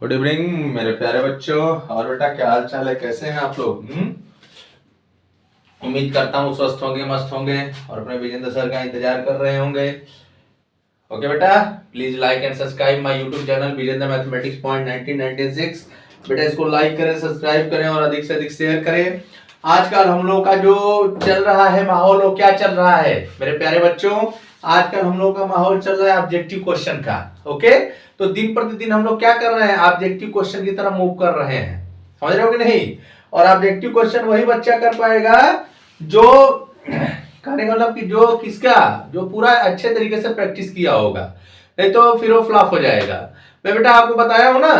Good evening मेरे प्यारे बच्चों। और बेटा क्या हाल चाल है, कैसे हैं आप लोग? उम्मीद करता हूँ स्वस्थ होंगे, मस्त होंगे और अपने विजेंद्र सर का इंतजार कर रहे होंगे। ओके बेटा, please like and subscribe my YouTube channel Vijendra mathematics point 1996। बेटा इसको लाइक करें, सब्सक्राइब करें और अधिक से अधिक शेयर करें। आजकल हम लोग का जो चल रहा है माहौल, वो क्या चल रहा है मेरे प्यारे बच्चों? आजकल हम लोग का माहौल चल रहा है ऑब्जेक्टिव क्वेश्चन का। ओके, तो दिन प्रतिदिन हम लोग क्या कर रहे हैं, ऑब्जेक्टिव क्वेश्चन की तरफ मूव कर रहे हैं। समझ रहे हो कि नहीं? और ऑब्जेक्टिव क्वेश्चन वही बच्चा कर पाएगा जो कहने का मतलब कि जो किसका जो पूरा अच्छे तरीके से प्रैक्टिस किया होगा, नहीं तो फिर वो फ्लॉप हो जाएगा। मैं बेटा आपको बताया हूं ना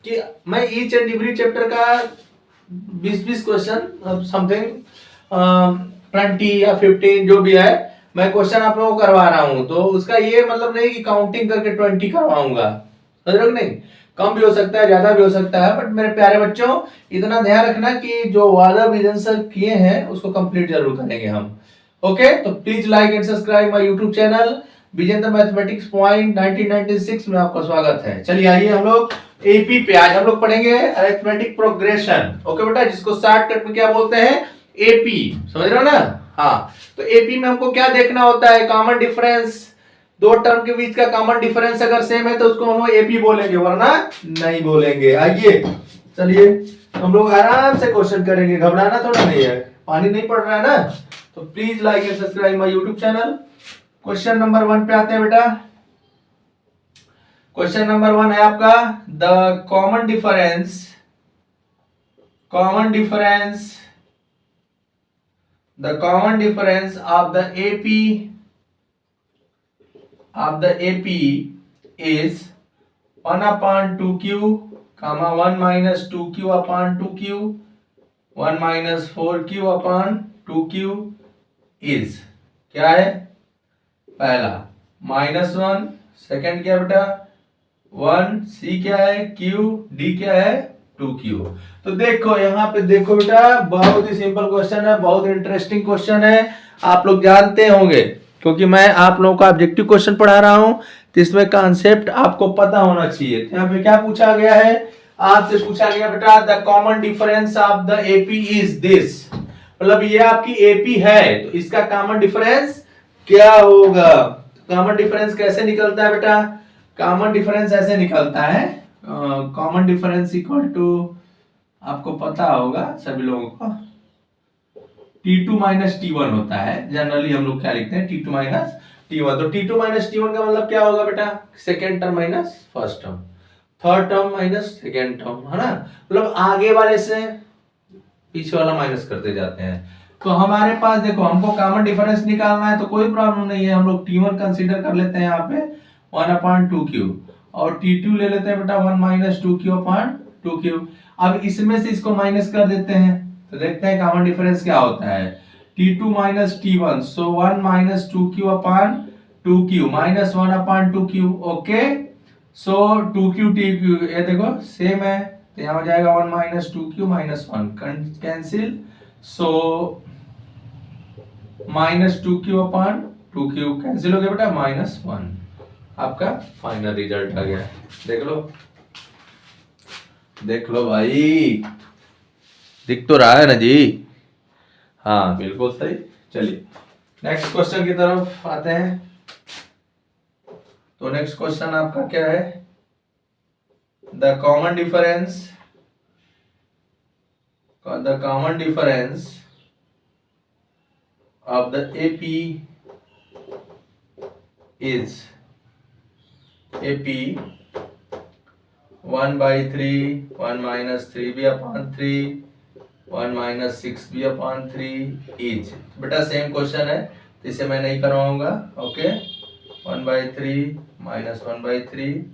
कि मैं ईच एंड एवरी चैप्टर का 20-20 क्वेश्चन समथिंग 20 या 15 जो भी है, मैं क्वेश्चन आप लोगों को करवा रहा हूं। तो उसका ये मतलब नहीं कि काउंटिंग करके 20 करवाऊंगा, समझ रहे हो नहीं? कम भी हो सकता है, ज्यादा भी हो सकता है, बट मेरे प्यारे बच्चों इतना ध्यान रखना कि जो वादा विजन सर किए हैं उसको कंप्लीट जरूर करेंगे हम। ओके, तो please like and subscribe my YouTube channel Vijendra mathematics point 1996 में आपका स्वागत है। चलिए आइए हम लोग एपी पे आज हम लोग पढ़ेंगे अरिथमेटिक प्रोग्रेशन। ओके बेटा, जिसको शॉर्टकट में क्या बोलते हैं, एपी। समझ रहे हो ना? हाँ, तो एपी में हमको क्या देखना होता है, कॉमन डिफरेंस। दो टर्म के बीच का कॉमन डिफरेंस अगर सेम है तो उसको हम एपी बोलेंगे, वरना नहीं बोलेंगे। आइए चलिए हम लोग आराम से क्वेश्चन करेंगे, घबराना थोड़ा नहीं है, पानी नहीं पड़ रहा है ना। तो please like and subscribe my YouTube channel. Question number 1 पे आते हैं बेटा। क्वेश्चन नंबर 1 है आपका the common difference of the AP is 1 upon 2q, 1 minus 2q upon 2q, 1 minus 4q upon 2q is क्या है? पहला -1, सेकंड क्या बेटा 1, C क्या है Q, D क्या है 2Q। तो देखो यहाँ पे देखो बेटा, बहुत ही सिंपल क्वेश्चन है, बहुत इंटरेस्टिंग क्वेश्चन है, आप लोग जानते होंगे क्योंकि मैं आप लोगों का ऑब्जेक्टिव क्वेश्चन पढ़ा रहा हूं, तो इसमें कॉन्सेप्ट आपको पता होना चाहिए। यहाँ पे क्या पूछा गया है, आपसे पूछा गया बेटा the common difference of the AP is this, मतलब ये आपकी एपी है तो इसका कॉमन डिफरेंस क्या होगा। कॉमन डिफरेंस कैसे निकलता है बेटा? कॉमन डिफरेंस ऐसे निकलता है, कॉमन डिफरेंस इक्वल टू, आपको पता होगा सभी लोगों को, T2 माइनस T1 होता है। जनरली हम लोग क्या लिखते हैं, T2 माइनस T1। तो T2 माइनस T1 का मतलब क्या होगा बेटा, second term minus first term, third term minus second term, है ना? मतलब आगे वाले से पीछे वाला माइनस करते जाते हैं। तो हमारे पास देखो, हमको कॉमन डिफरेंस निकालना है तो कोई प्रॉब्लम नहीं है, हम लोग T1 कंसीडर कर लेते हैं यहाँ पे 1/2q, और T2 ले लेते हैं बेटा 1 माइनस 2q/2q। अब इसमें से इसको माइनस कर देते हैं तो देखते हैं कॉमन डिफरेंस क्या होता है, T2 minus T1, so 1 minus 2q/2q minus 1/2q। Okay, so 2q TQ ये देखो सेम है, तो यहाँ हो जाएगा 1 minus 2q minus 1 cancel, so minus 2q/2q cancel हो गया बेटा, -1। आपका फाइनल रिजल्ट आ गया, देख लो भाई, दिख तो रहा है ना जी? हाँ बिल्कुल सही। चलिए नेक्स्ट क्वेश्चन की तरफ आते हैं। तो नेक्स्ट क्वेश्चन आपका क्या है, the common difference of the AP is 1/3, 1 minus 3b/3, 1 minus 6b/3 is. बेटा सेम क्वेश्चन है तो इसे मैं नहीं करवाऊंगा। Okay, 1/3 minus 1/3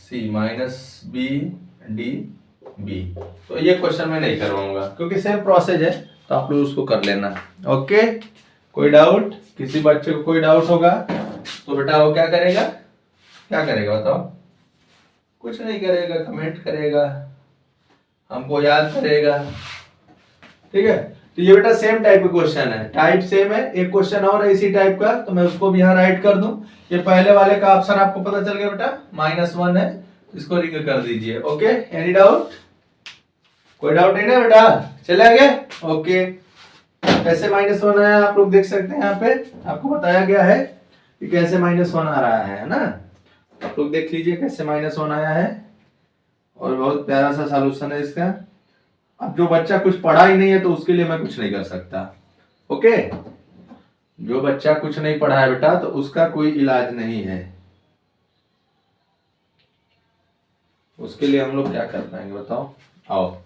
c minus b d b, तो ये क्वेश्चन मैं नहीं करवाऊंगा क्योंकि सेम प्रोसेस है, तो आप लोग उसको कर लेना। ओके, कोई डाउट, किसी बच्चे को कोई डाउट होगा तो बेटा वो क्या करेगा बताओ? कुछ नहीं करेगा, कमेंट करेगा, हमको याद करेगा। ठीक है, तो ये बेटा सेम टाइप का क्वेश्चन है, टाइप सेम है। एक क्वेश्चन और है इसी टाइप का, तो मैं उसको भी यहाँ राइट कर दूं। ये पहले वाले का ऑप्शन आपको पता चल गया बेटा, -1 है, इसको रिंग कर दीजिए। Okay, any doubt? कोई डाउट नहीं ना बेटा? चले आगे। ओके, कैसे -1 आया आप लोग देख सकते हैं, यहाँ पे आपको बताया गया है कि कैसे -1 आ रहा है ना। आप लोग देख लीजिए कैसे -1 आया है, और बहुत प्यारा सा सॉल्यूशन है इसका। अब जो बच्चा कुछ पढ़ा ही नहीं है तो उसके लिए मैं कुछ नहीं कर सकता। ओके, जो बच्चा कुछ नहीं पढ़ा है बेटा तो उसका कोई इलाज नहीं है, उसके लिए हम लोग क्या कर पाएंगे बताओ। आओ,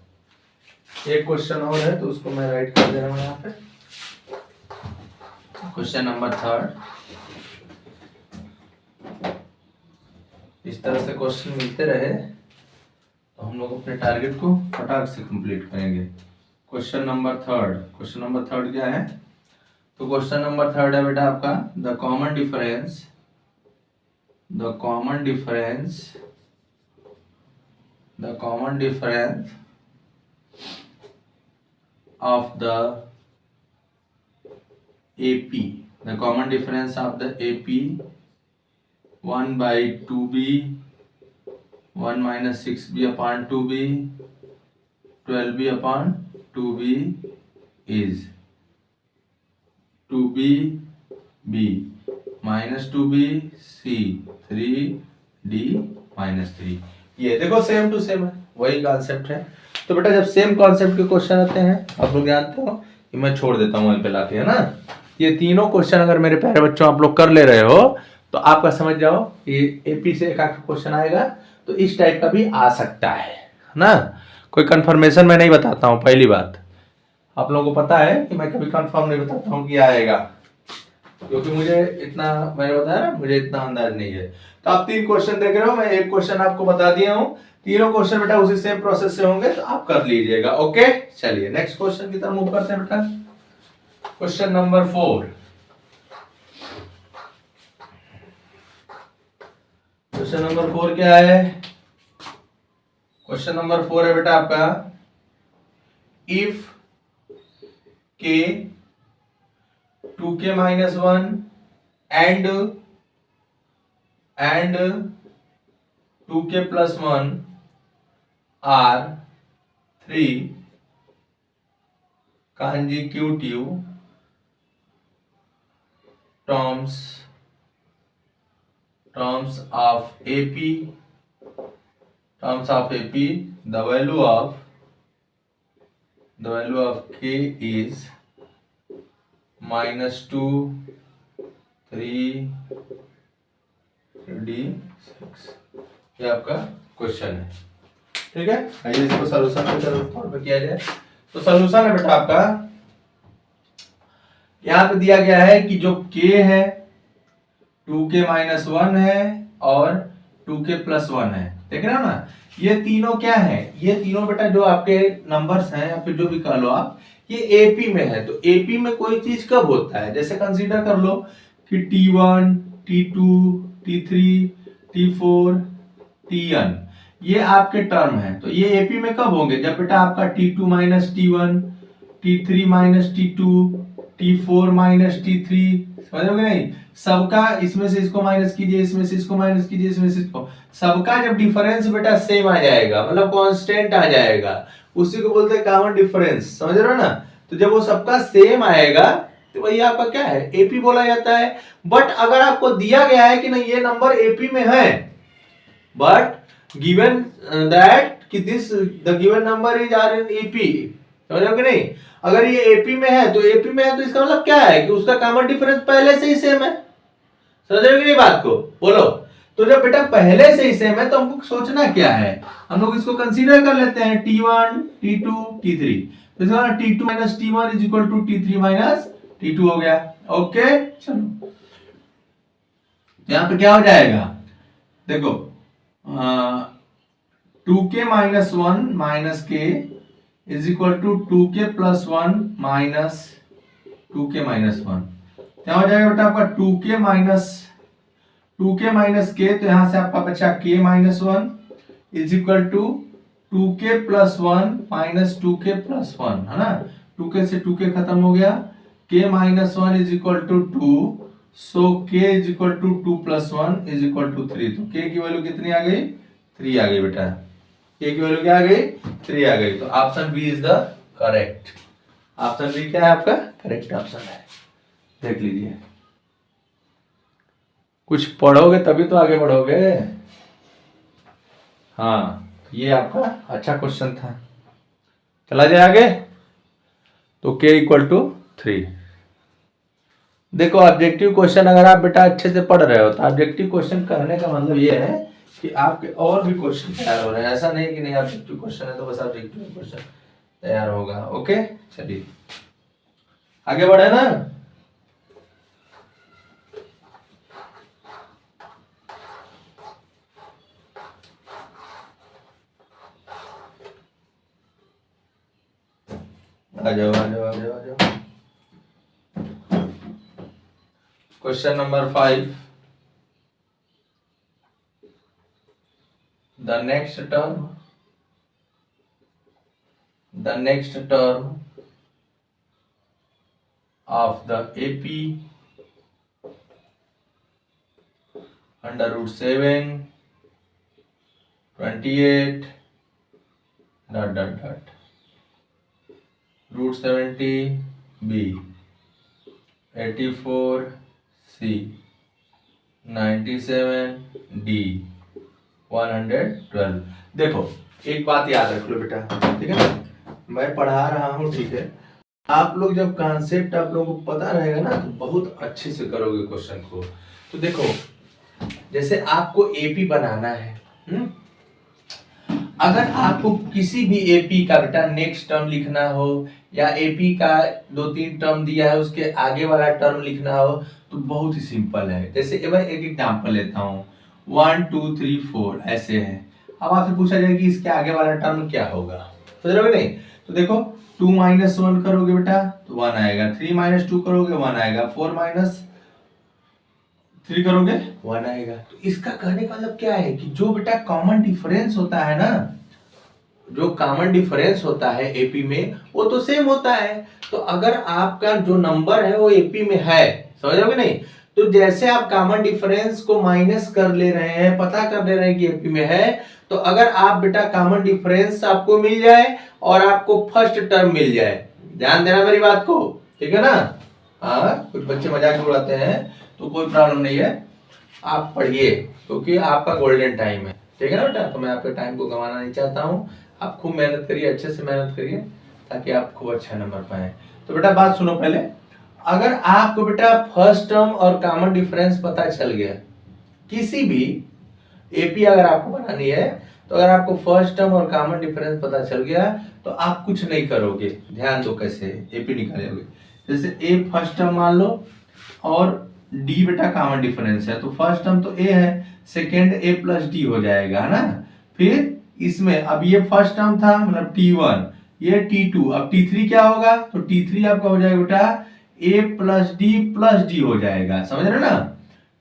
एक क्वेश्चन और है तो उसको मैं राइट कर दे रहा हूं यहाँ पे। Question number 3। इस तरह से क्वेश्चन मिलते रहे तो हम लोग अपने टारगेट को फटाक से कंप्लीट करेंगे। क्वेश्चन नंबर 3, क्वेश्चन नंबर 3 क्या है? तो क्वेश्चन नंबर 3 है बेटा आपका the common difference of the AP, the common difference of the AP 1/2b 1 minus 6b upon 2b 12b upon 2b is 2b minus 2b c 3d minus 3। ये देखो same to same है, वही concept है। तो बेटा जब same concept के question आते हैं आप लोग जानते हो कि मैं छोड़ देता हूँ वहीं पे लाके, है ना। ये तीनों क्वेश्चन अगर मेरे प्यारे बच्चों आप लोग कर ले रहे हो तो आपका समझ जाओ कि एपी से एक क्वेश्चन आएगा तो इस टाइप का भी आ सकता है ना। कोई कंफर्मेशन मैं नहीं बताता हूँ, पहली बात आप लोगों को पता है कि मैं कभी कंफर्म नहीं बताता हूँ कि आएगा, क्योंकि मुझे इतना, मैंने बताया ना, मुझे इतना अंदाज नहीं है। तो आप 3 क्वेश्चन देख रहे हो, मैं एक क्वेश्चन आपको बता दिया हूँ, तीनों क्वेश्चन बेटा उसी सेम प्रोसेस से होंगे तो आप कर लीजिएगा। ओके, चलिए नेक्स्ट क्वेश्चन की तरफ मूव करते हैं बेटा। Question number 4। क्वेश्चन नंबर 4 क्या है? क्वेश्चन नंबर 4 है बेटा आपका if k 2k minus 1 and 2k plus 1 are 3 consecutive terms of AP, the value of k is -2 3 d6। ये आपका क्वेश्चन है, ठीक है। आइए इसको सॉल्यूशन के तौर पे किया जाए। तो सॉल्यूशन है बेटा आपका, यहाँ पे दिया गया है कि जो k है 2k - 1 है और 2k + 1 है, देख रहे हो ना। ये तीनों क्या है? ये तीनों बेटा जो आपके नंबर्स हैं या फिर जो भी कह लो आप, ये एपी में है। तो एपी में कोई चीज कब होता है, जैसे कंसीडर कर लो कि T1 T2 T3 T4 Tn, ये आपके टर्म है। तो ये एपी में कब होंगे? जब बेटा आपका T2 - T1 T3 - T2 T4 - T3, समझ रहे हो कि नहीं। सबका इसमें से इसको माइनस कीजिए, इसमें से इसको माइनस कीजिए, इसमें से इसको, सबका जब डिफरेंस बेटा सेम आ जाएगा, मतलब कांस्टेंट आ जाएगा, उसी को बोलते हैं कॉमन डिफरेंस, समझ रहे हो ना। तो जब वो सबका सेम आएगा तो वही आपका क्या है, एपी बोला जाता है। बट अगर आपको दिया गया है कि नहीं ये नंबर एपी में है, बट गिवन दैट कि this the given number is are in AP, समझ रहे हो कि नहीं। अगर ये एपी में है तो एपी में है तो इसका मतलब क्या है कि उसका कॉमन डिफरेंस पहले से ही सेम है, समझ रहे हो कि नहीं बात को, बोलो। तो जब बेटा पहले से ही सेम है तो हमको सोचना क्या है, हम लोग इसको कंसीडर कर लेते हैं T1 T2 T3। तो इसका T2 - T1 = T3 - T2 हो गया। ओके, चलो यहां पे क्या हो जाएगा, देखो 2k - 1 - k = 2k + 1 - 2k - 1। क्या हो जाएगा बेटा आपका 2k - k, तो यहां से आपका बचा k - 1 = 2k + 1 - 2k + 1, है ना। 2k से 2k खत्म हो गया, k - 1 = 2, सो k = 2 + 1 = 3। तो k की वैल्यू कितनी आ गई, 3 आ गई बेटा, ए की वैल्यू क्या आ गई, 3 आ गई। तो option B is the correct. Option B क्या है आपका करेक्ट ऑप्शन है। देख लीजिए, कुछ पढ़ोगे तभी तो आगे बढ़ोगे। हाँ, ये आपका अच्छा क्वेश्चन था। चला जाए आगे। तो k इक्वल टू 3। देखो ऑब्जेक्टिव क्वेश्चन अगर आप बेटा अच्छे से पढ़ रहे हो तो ऑब्जेक्टिव क्वेश्चन करने का मतलब ये है कि आपके और भी क्वेश्चन तैयार हो रहे हैं। ऐसा नहीं कि नहीं ऑब्जेक्टिव क्वेश्चन है तो बस ऑब्जेक्टिव क्वेश्चन तैयार होगा। ओके, चलिए आगे बढ़े ना। आ जाओ आ जाओ आ जाओ आ जाओ। Question number 5। The next term of the AP under root 7, 28 root 70 B 84 C 97 D 112। देखो एक बात याद रख लो बेटा, ठीक है ना, मैं पढ़ा रहा हूँ, ठीक है, आप लोग जब कॉन्सेप्ट आप लोगों को पता रहेगा ना तो बहुत अच्छे से करोगे क्वेश्चन को। तो देखो जैसे आपको एपी बनाना है, अगर आपको किसी भी एपी का बेटा नेक्स्ट टर्म लिखना हो या एपी का 2-3 टर्म दिया है उसके आगे वाला टर्म लिखना हो तो बहुत ही सिंपल है। जैसे मैं एक एग्जांपल लेता हूँ, 1 2 3 4 ऐसे है। अब आपसे पूछा जाए कि इसके आगे वाला टर्म क्या होगा, समझ रहे हो नहीं? तो देखो 2 - 1 करोगे बेटा तो 1 आएगा, 3 - 2 करोगे 1 आएगा, 4 - 3 करोगे 1 आएगा। तो इसका कहने का मतलब क्या है कि जो बेटा कॉमन डिफरेंस होता है ना, जो कॉमन डिफरेंस होता है एपी में वो तो सेम होता है। तो अगर आपका जो नंबर है वो एपी में है, समझ रहे हो कि नहीं, तो जैसे आप कॉमन डिफरेंस को माइनस कर ले रहे हैं, पता कर ले रहे हैं कि एपी में है, तो अगर आप बेटा कॉमन डिफरेंस आपको मिल जाए और आपको फर्स्ट टर्म मिल जाए, ध्यान देना मेरी बात को, ठीक है ना। हाँ, कुछ बच्चे मजाक उड़ाते हैं तो कोई प्रॉब्लम नहीं है, आप पढ़िए क्योंकि आपका गोल्डन टाइम है, ठीक है ना बेटा। तो मैं आपके टाइम को गंवाना नहीं चाहता हूँ, आप खूब मेहनत करिए, अच्छे से मेहनत करिए ताकि आप खूब अच्छा नंबर पाए। तो बेटा बात सुनो पहले, अगर आपको बेटा फर्स्ट टर्म और कॉमन डिफरेंस पता चल गया, किसी भी एपी अगर आपको बनानी है तो अगर आपको फर्स्ट टर्म और कॉमन डिफरेंस पता चल गया तो आप कुछ नहीं करोगे। ध्यान दो कैसे एपी निकालोगे। जैसे ए फर्स्ट टर्म मान लो और डी बेटा कॉमन डिफरेंस है, तो फर्स्ट टर्म तो ए है, सेकेंड ए प्लस डी हो जाएगा, है ना। फिर इसमें अब ये फर्स्ट टर्म था मतलब T1, ये T2, अब T3 क्या होगा, तो T3 आपका हो जाएगा बेटा a प्लस डी हो जाएगा, समझ रहे ना,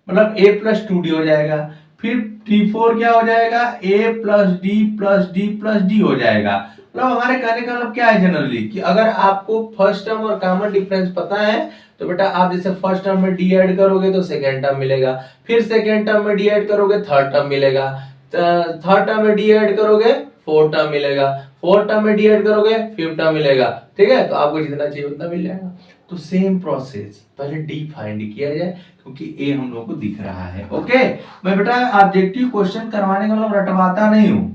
मतलब a प्लस 2d हो जाएगा। फिर T4 क्या हो जाएगा, a प्लस डी हो जाएगा। मतलब हमारे कहने का मतलब क्या है जनरली कि अगर आपको फर्स्ट टर्म और कॉमन डिफरेंस पता है तो बेटा आप जैसे फर्स्ट टर्म में डी ऐड करोगे तो सेकेंड टर्म मिलेगा, फिर सेकेंड टर्म में डी ऐड करोगे थर्ड टर्म मिलेगा, थर्ड टर्म में डी ऐड करोगे फोर्थ टर्म मिलेगा, फोर्थ टर्म में डी ऐड करोगे फिफ्थ टर्म मिलेगा, ठीक है। तो आपको जितना चाहिए उतना मिल जाएगा। तो सेम प्रोसेस, पहले डी फाइंड किया जाए क्योंकि ए हम लोगों को दिख रहा है। ओके, मैं बेटा ऑब्जेक्टिव क्वेश्चन करवाने का मतलब रटवाता नहीं हूं,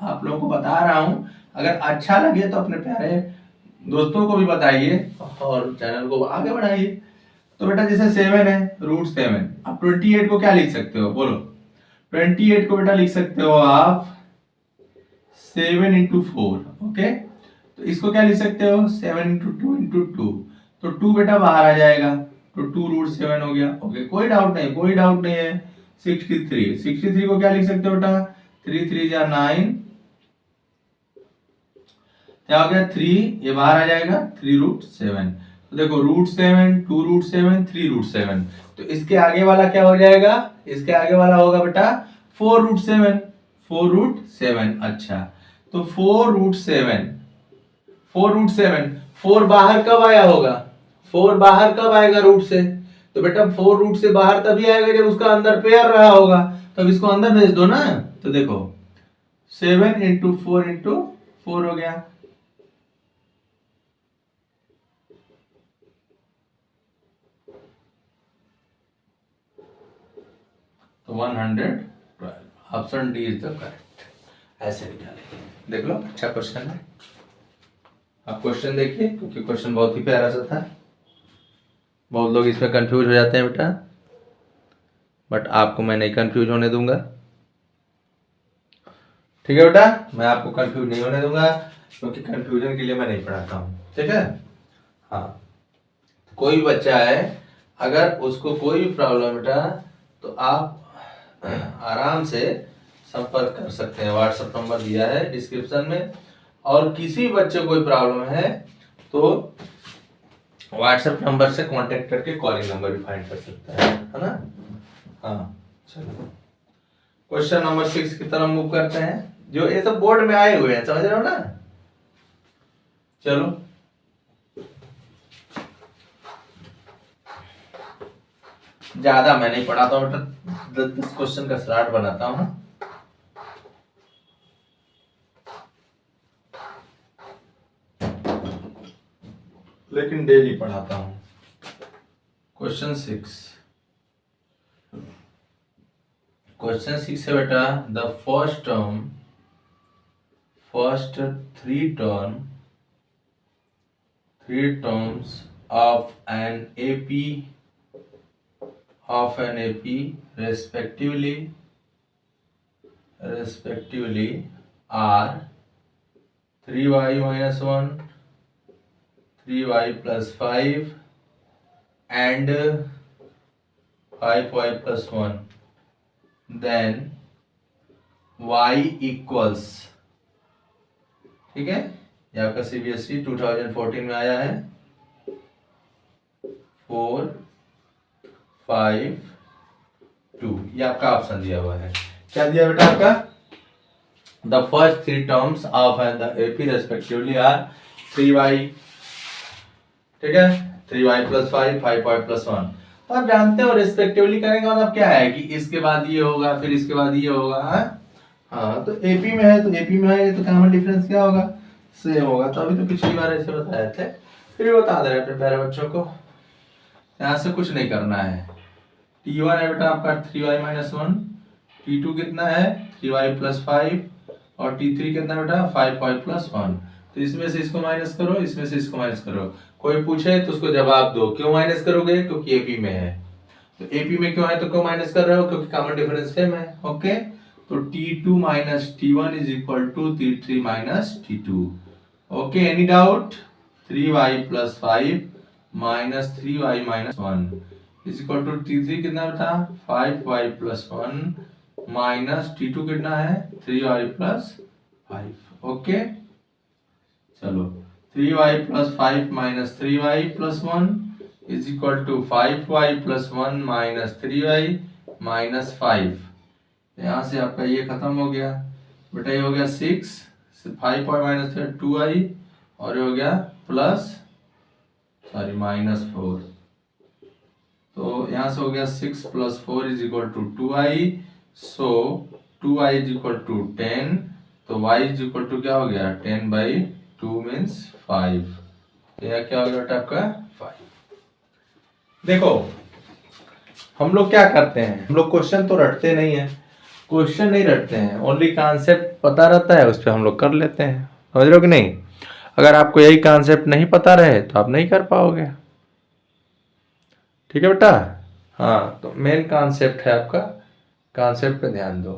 आप लोगों को बता रहा हूं। अगर अच्छा लगे तो अपने प्यारे दोस्तों को भी बताइए और चैनल को आगे बढ़ाइए। तो बेटा जैसे 7 है रूट 7, अब 28 को क्या लिख सकते हो बोलो, 28 को बेटा लिख सकते हो आप 7 × 4, ओके। तो इसको क्या लिख सकते हो 7 × 2 × 2, तो 2 बेटा बाहर आ जाएगा तो 2 रूट 7 हो गया। ओके, कोई डाउट नहीं, कोई डाउट नहीं है। 63 को क्या लिख सकते हो बेटा, 3 3 जा 9, क्या हो गया 3, ये बाहर आ जाएगा 3 रूट 7। तो देखो रूट 7, 2 रूट 7, 3 रूट 7, तो इसके आगे वाला क्या हो जाएगा, इसके आगे वाला होगा बेटा 4 रूट 7, 4 रूट 7। अच्छा, तो 4 रूट 7, 4 रूट 7, 4 बाहर कब आया होगा, 4 बाहर कब आएगा रूट से, तो बेटा 4 रूट से बाहर तभी आएगा जब उसका अंदर पेयर रहा होगा, तब इसको अंदर भेज दो ना, तो देखो 7 इंटू 4 हो गया, तो 112। Option D is the correct. ऐसे निकालेंगे, देख लो अच्छा क्वेश्चन है। आप क्वेश्चन देखिए, क्योंकि क्वेश्चन बहुत ही प्यारा सा था। बहुत लोग इसमें कंफ्यूज हो जाते हैं बेटा, बट आपको मैं नहीं कंफ्यूज होने दूंगा। ठीक है बेटा, मैं आपको कंफ्यूज नहीं होने दूंगा, क्योंकि कंफ्यूजन के लिए मैं नहीं पढ़ाता हूँ। ठीक है, हाँ। कोई भी बच्चा है, अगर उसको कोई भी प्रॉब्लम है बेटा, तो आप आराम से संपर्क कर सकते हैं। व्हाट्सएप नंबर दिया है डिस्क्रिप्शन में, और किसी बच्चे को कोई प्रॉब्लम है तो व्हाट्सएप नंबर से कांटेक्ट करके कॉलिंग नंबर भी फाइंड कर सकता है ना। हाँ, चलो क्वेश्चन नंबर 6 की तरफ मूव करते हैं। जो ये सब बोर्ड में आए हुए हैं, समझ रहे हो ना। चलो ज्यादा मैं नहीं पढ़ाता हूँ बेटा, 10 क्वेश्चन का स्लाइड बनाता हूँ ना। लेकिन डेली पढ़ाता हूँ। क्वेश्चन 6 है बेटा, the first three terms of an AP respectively are 3y minus 1, 3y plus 5 and 5y plus 1. Then y equals, ठीक है, ये आपका CBSE 2014 में आया है, 4, 5, 2। ये आपका ऑप्शन दिया हुआ है। क्या दिया बेटा आपका? The first 3 terms of the AP respectively are 3y, ठीक है, 3y plus 5, 5y plus 1। तो आप जानते हो रेस्पेक्टिवली करेंगे मतलब क्या है कि इसके बाद ये होगा, फिर इसके बाद ये होगा। हाँ, तो AP में है तो AP में है, तो कॉमन डिफरेंस क्या होगा? सेम होगा। तो अभी तो पिछली बार ऐसे बताए थे, फिर बता दे रहे अपने प्यारे बच्चों को। यहाँ से कुछ नहीं करना है। T1 है बेटा आपका 3y minus 1, T2 कितना है 3y plus 5, और T3 कितना बेटा 5y plus 1। तो इसमें से इसको माइनस करो, इसमें से इसको माइनस करो। कोई पूछे तो उसको जवाब दो, क्यों माइनस करोगे? क्योंकि AP में है। तो AP में क्यों है तो क्यों माइनस कर रहे हो? क्योंकि कॉमन डिफरेंस सेम है। ओके, तो T2 minus T1 is equal to T3 minus T2। Okay, any doubt? 3y plus 5 minus 3y minus 1 is equal to T3 कितना था 5y plus 1 minus T2 कितना है 3y plus 5। ओके, चलो 3y plus 5 minus 3y plus 1 is equal to 5y plus 1 minus 3y minus 5। यहाँ से आपका ये खत्म हो गया बेटा, ये हो गया 6, 5 और माइनस 2i, और ये हो गया प्लस माइनस 4। तो यहाँ से हो गया 6 plus 4 is equal to 2i, so 2i is equal to 10, तो y is equal to क्या हो गया 10/2 means 5। तो यह क्या हो गया बेटा आपका 5। देखो हम लोग क्या करते हैं, हम लोग क्वेश्चन तो रटते नहीं है, क्वेश्चन नहीं रटते हैं, ओनली कॉन्सेप्ट पता रहता है, उस पर हम लोग कर लेते हैं। समझ रहे हो कि नहीं? अगर आपको यही कॉन्सेप्ट नहीं पता रहे तो आप नहीं कर पाओगे। ठीक है बेटा? हाँ, तो मेन कॉन्सेप्ट है आपका, कॉन्सेप्ट पे ध्यान दो,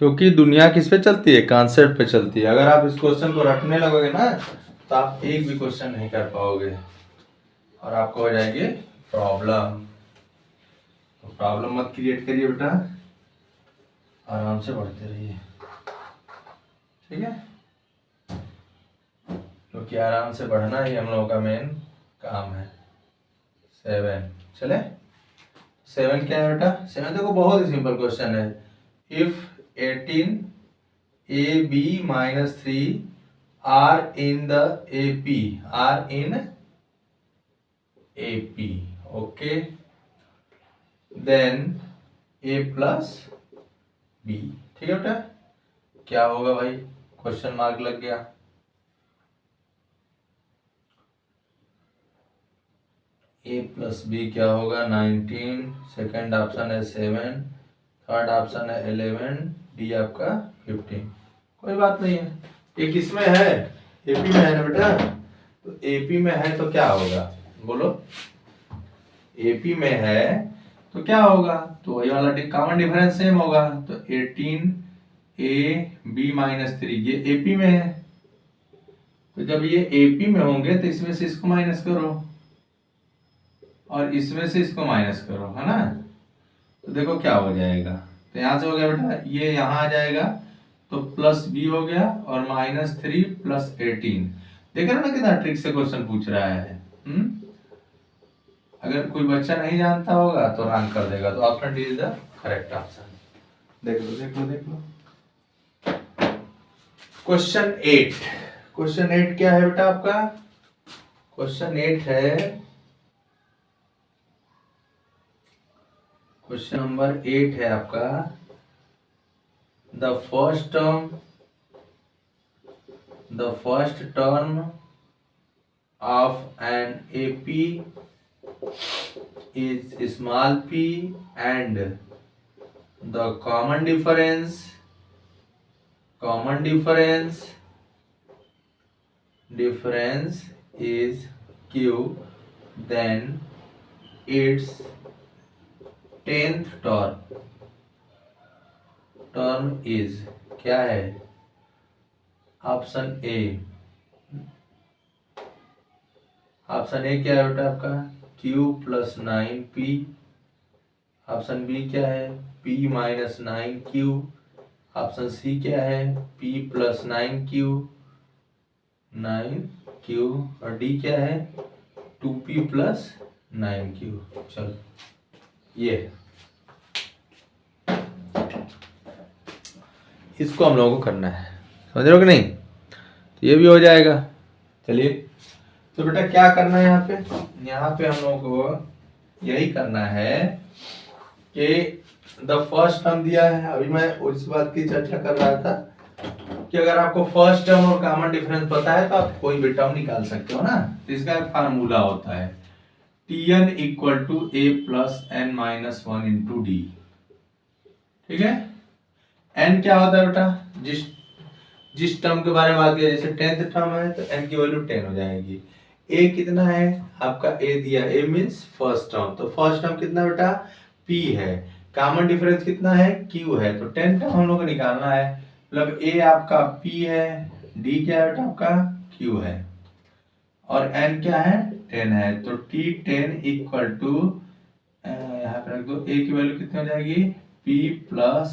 क्योंकि दुनिया किस पे चलती है? कॉन्सेप्ट पे चलती है। अगर आप इस क्वेश्चन को रटने लगोगे ना तो आप एक भी क्वेश्चन नहीं कर पाओगे और आपको हो जाएगी प्रॉब्लम। तो प्रॉब्लम मत क्रिएट करिए बेटा, आराम से पढ़ते रहिए। ठीक है, क्योंकि आराम से बढ़ना ही हम लोगों का मेन काम है। 7 चले, 7 क्या है बेटा? 7 देखो बहुत ही सिंपल क्वेश्चन है। If 18ab minus 3 are in the AP, okay, then a plus b। ठीक है बेटा, क्या होगा भाई, क्वेश्चन मार्क लग गया। ए प्लस बी क्या होगा 19, सेकेंड ऑप्शन है 7, थर्ड ऑप्शन है 11, डी आपका 15। कोई बात नहीं है, ये किस में है, एपी में है ना बेटा, तो एपी में है तो क्या होगा बोलो, एपी में है तो क्या होगा, तो वही वाला कॉमन डिफरेंस सेम होगा, तो 18 ए बी माइनस 3 ये एपी में है, तो जब ये एपी में होंगे तो इसमें से इसको माइनस करो और इसमें से इसको माइनस करो, है ना, तो देखो क्या हो जाएगा, तो यहां से हो गया बेटा, ये यहां आ जाएगा तो प्लस बी हो गया और -3 प्लस 18। देख रहे हो ना कितना ट्रिक से क्वेश्चन पूछ रहा है। अगर कोई बच्चा नहीं जानता होगा तो रंग कर देगा, तो option D is the correct option. देख लो देख लो देख लो। क्वेश्चन 8, क्वेश्चन 8 क्या है बेटा आपका, क्वेश्चन 8 है, क्वेश्चन नंबर 8 है आपका, the first term of an AP is small p and the common difference is q, then its 10th term is क्या है, ऑप्शन ए क्या है बेटा आपका q plus 9p, option B क्या है p माइनस 9q, ऑप्शन सी क्या है p प्लस 9q और डी क्या है 2p प्लस 9q। चलो ये इसको हम लोगों को करना है, समझ रहे हो कि नहीं, तो ये भी हो जाएगा। चलिए तो बेटा क्या करना है यहाँ पे हम लोगों को यही करना है कि द फर्स्ट टर्म दिया है, अभी मैं उस बात की चर्चा कर रहा था कि अगर आपको फर्स्ट टर्म और कॉमन डिफरेंस पता है तो आप कोई भी टर्म निकाल सकते हो ना, तो इसका एक फार्मूला होता है Tn equal to a plus n minus 1 into d. ठीक है, n क्या होता है बेटा, जिस टर्म के बारे में बात किया, जैसे 10th टर्म है तो n की वैल्यू 10 हो जाएगी। a कितना है आपका, a दिया, a मींस फर्स्ट टर्म, तो फर्स्ट टर्म कितना बेटा p है, कॉमन डिफरेंस कितना है q है, तो 10 टर्म हम लोग को निकालना है, मतलब a आपका p है, d क्या है बेटा आपका q है और n क्या है 10 है, तो T10 इक्वल टू यहाँ पे रख दो, a की वैल्यू कितनी हो जाएगी p plus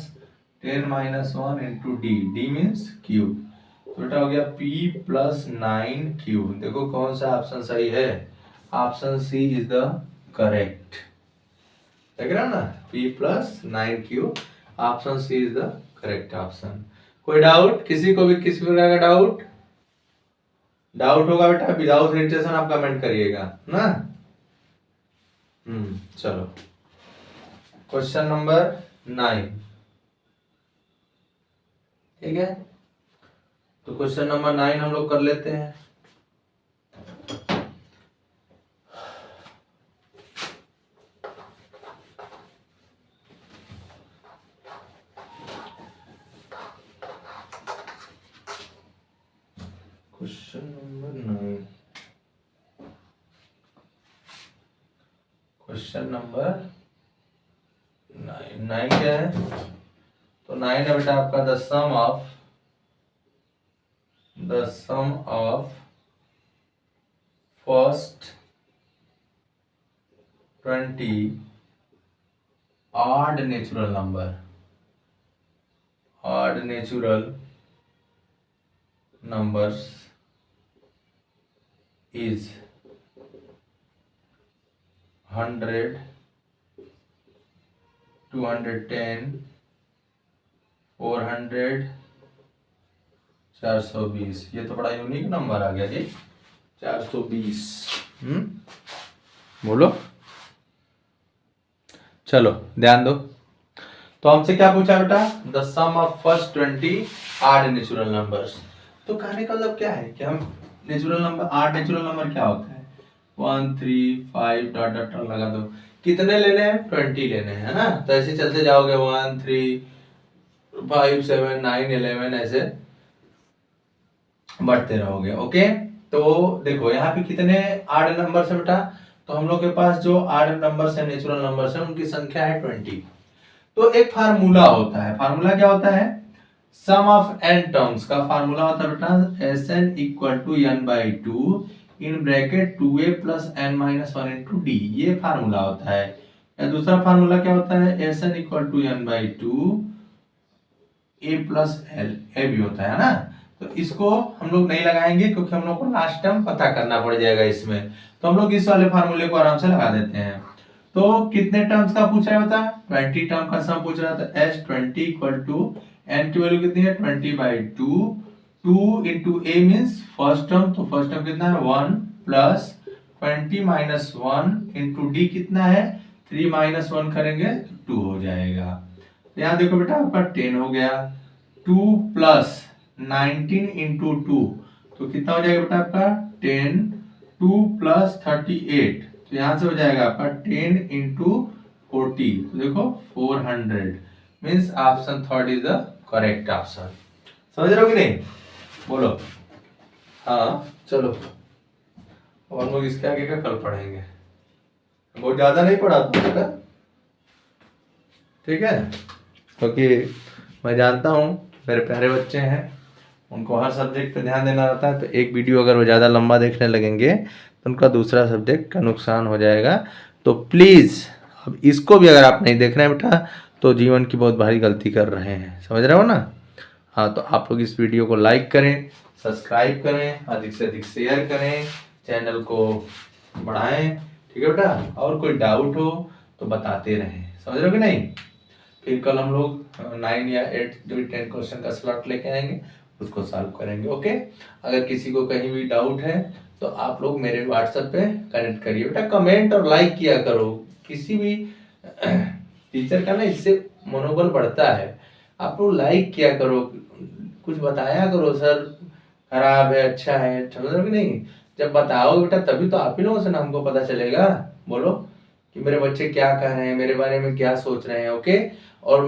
10 minus 1 into D, D means q, तो बेटा हो गया p प्लस 9q। देखो कौन सा ऑप्शन सही है, option C is the correct, देख रहे हो ना, p plus 9q, option C is the correct option. कोई डाउट, किसी को भी किसी प्रकार का डाउट होगा बेटा, विदाउट हेजिटेशन आप कमेंट करिएगा ना। चलो क्वेश्चन नंबर 9, ठीक है, तो क्वेश्चन नंबर 9 हम लोग कर लेते हैं। क्वेश्चन नंबर 9, क्वेश्चन नंबर 9 क्या है, तो 9 है बेटा आपका the sum of first 20 odd natural numbers is 100, 210, 400, 420। ये तो बड़ा यूनिक नंबर आ गया जी 420। बोलो, चलो ध्यान दो, तो हमसे क्या पूछा बेटा, the sum of first 20 8 natural numbers. तो कहने का मतलब क्या है कि हम नेचुरल नंबर 8 नेचुरल नंबर क्या होता है 1 3 5 डॉट डॉट डॉट लगा दो। कितने लेने हैं 20 लेने हैं है ना। तो ऐसे चलते जाओगे 1 3 5 7 9 11 ऐसे बढ़ते रहोगे। ओके तो देखो यहाँ पे कितने 8 नंबर है बेटा। तो हम लोग के पास जो 8 नंबर्स है नेचुरल नंबर्स है उनकी संख्या है 20। तो एक फार्मूला होता है। फार्मूला क्या होता है सम ऑफ n टर्म्स का फार्मूला होता है बेटा Sn equal to n by two in bracket 2a plus n minus 1 into d. ये फार्मूला होता है। या दूसरा फार्मूला क्या होता है Sn equal to n by two a plus l ए भी होता है ना। तो इसको हम लोग नहीं लगाएंगे क्योंकि हम लोग को लास्ट टर्म पता करना पड़ जाएगा इसमें। तो हम लोग इस वाले फार्मूले को आराम से लगा देते हैं। तो कितने टर्म्स का पूछ रहा है बता 20 टर्म का सम पूछ रहा था। S20 इक्वल टू n की वैल्यू कितनी है 20 by 2 2 into a means first term. तो फर्स्ट टर्म कितना है 1 प्लस 20 माइनस 1 इंटू डी कितना है 3 माइनस 1 करेंगे तो 2 हो जाएगा। तो यहाँ देखो बेटा आपका 10 हो गया 2 प्लस 19 इंटू 2 तो कितना हो जाएगा बेटा आपका 10 2 प्लस 38 तो यहाँ से हो जाएगा आपका 10 इंटू 40 तो देखो 400 means option third is the correct option. समझ रहे हो कि नहीं बोलो हाँ चलो और लोग इसके आगे का कल पढ़ेंगे। बहुत ज्यादा नहीं पढ़ाता बेटा ठीक है क्योंकि मैं जानता हूँ मेरे प्यारे बच्चे हैं उनको हर सब्जेक्ट पे ध्यान देना रहता है। तो एक वीडियो अगर वो ज़्यादा लंबा देखने लगेंगे तो उनका दूसरा सब्जेक्ट का नुकसान हो जाएगा। तो प्लीज़ अब इसको भी अगर आप नहीं देख रहे हैं बेटा तो जीवन की बहुत भारी गलती कर रहे हैं। समझ रहे हो ना। हाँ तो आप लोग इस वीडियो को लाइक करें सब्सक्राइब करें अधिक से अधिक शेयर करें चैनल को बढ़ाएं ठीक है बेटा। और कोई डाउट हो तो बताते रहें। समझ रहे हो कि नहीं। फिर कल हम लोग 9 या 8 जो 10 क्वेश्चन का स्लॉट लेके आएंगे उसको सॉल्व करेंगे। ओके अगर किसी को कहीं भी डाउट है तो आप लोग मेरे व्हाट्सएप पे कनेक्ट करिए बेटा। कमेंट और लाइक किया करो। किसी भी टीचर का ना इससे मनोबल बढ़ता है। आप लोग लाइक किया करो कुछ बताया करो सर खराब है अच्छा है। समझ रहे हो कि नहीं। जब बताओ बेटा तभी तो आप ही लोगों से ना हमको पता चलेगा। बोलो कि मेरे बच्चे क्या कह रहे हैं मेरे बारे में क्या सोच रहे हैं। ओके और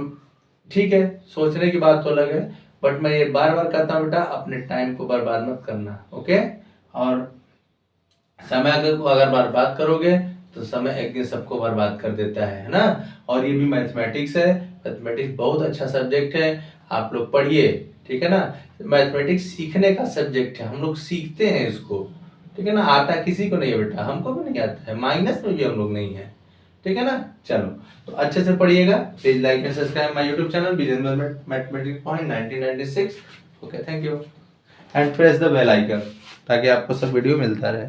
ठीक है सोचने की बात तो अलग है बट मैं ये बार बार कहता हूँ बेटा अपने टाइम को बर्बाद मत करना। ओके और समय अगर बर्बाद करोगे तो समय एक दिन सबको बर्बाद कर देता है ना। और ये भी मैथमेटिक्स है। मैथमेटिक्स बहुत अच्छा सब्जेक्ट है आप लोग पढ़िए ठीक है ना। मैथमेटिक्स सीखने का सब्जेक्ट है हम लोग सीखते हैं इसको ठीक है ना। आता किसी को नहीं है बेटा हमको भी नहीं आता है माइनस में भी हम लोग नहीं है ठीक है ना। चलो तो अच्छे से पढ़िएगा। Please like and subscribe my YouTube channel business mathematics point 1996। Okay thank you and press the bell icon ताकि आपको सब वीडियो मिलता रहे।